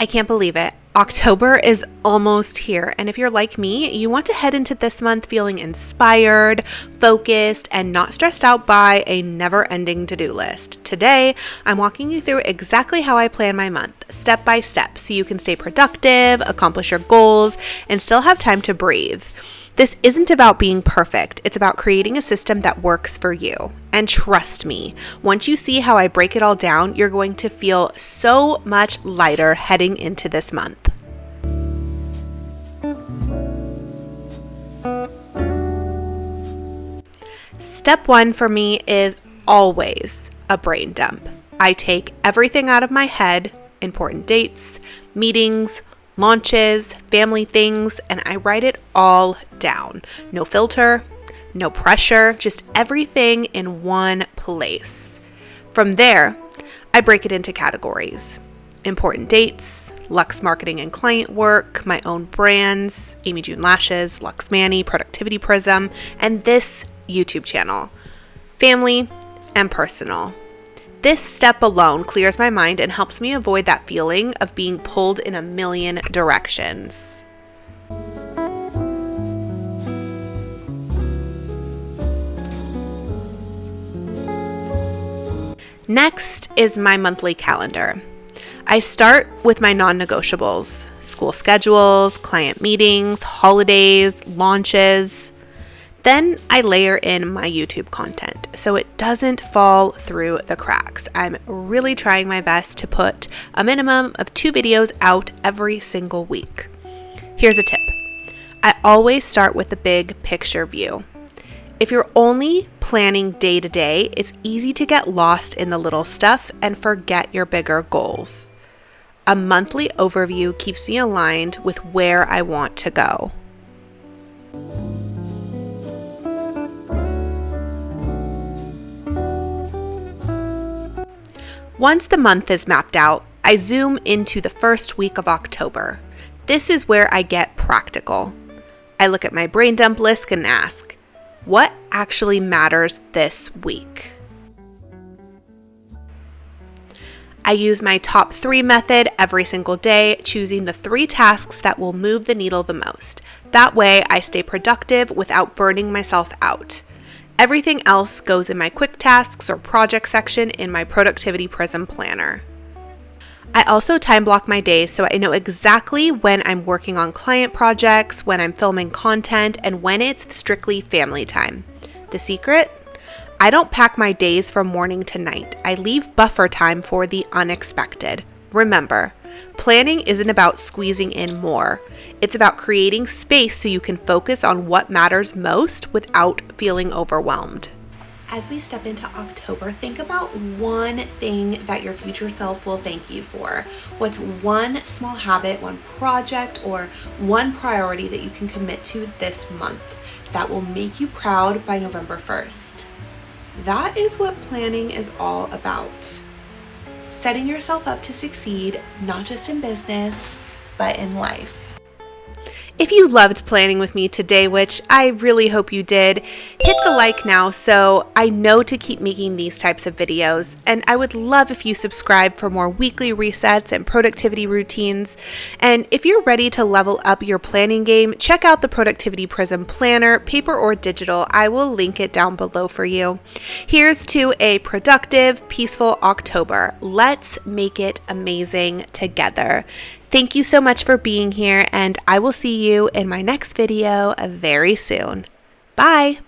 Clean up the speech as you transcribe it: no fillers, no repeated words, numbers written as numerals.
I can't believe it. October is almost here, and if you're like me, you want to head into this month feeling inspired, focused, and not stressed out by a never-ending to-do list. Today, I'm walking you through exactly how I plan my month, step by step, so you can stay productive, accomplish your goals, and still have time to breathe. This isn't about being perfect. It's about creating a system that works for you. And trust me, once you see how I break it all down, you're going to feel so much lighter heading into this month. Step one for me is always a brain dump. I take everything out of my head, important dates, meetings, launches, family things, and I write it all down. No filter, no pressure, just everything in one place. From there, I break it into categories. Important dates, Luxe Marketing and Client Work, my own brands, Amy June Lashes, Luxe Manny, Productivity Prism, and this YouTube channel. Family and personal. This step alone clears my mind and helps me avoid that feeling of being pulled in a million directions. Next is my monthly calendar. I start with my non-negotiables, school schedules, client meetings, holidays, launches. Then I layer in my YouTube content so it doesn't fall through the cracks. I'm really trying my best to put a minimum of 2 videos out every single week. Here's a tip. I always start with the big picture view. If you're only planning day to day, it's easy to get lost in the little stuff and forget your bigger goals. A monthly overview keeps me aligned with where I want to go. Once the month is mapped out, I zoom into the first week of October. This is where I get practical. I look at my brain dump list and ask, what actually matters this week? I use my top 3 method every single day, choosing the 3 tasks that will move the needle the most. That way, I stay productive without burning myself out. Everything else goes in my quick tasks or project section in my Productivity Prism planner. I also time block my days so I know exactly when I'm working on client projects, when I'm filming content, and when it's strictly family time. The secret? I don't pack my days from morning to night. I leave buffer time for the unexpected. Remember, planning isn't about squeezing in more. It's about creating space so you can focus on what matters most without feeling overwhelmed. As we step into October, think about one thing that your future self will thank you for. What's one small habit, one project, or one priority that you can commit to this month that will make you proud by November 1st? That is what planning is all about. Setting yourself up to succeed, not just in business, but in life. If you loved planning with me today, which I really hope you did, hit the like now so I know to keep making these types of videos. And I would love if you subscribe for more weekly resets and productivity routines. And if you're ready to level up your planning game, check out the Productivity Prism Planner, paper or digital. I will link it down below for you. Here's to a productive, peaceful October. Let's make it amazing together. Thank you so much for being here, and I will see you in my next video very soon. Bye!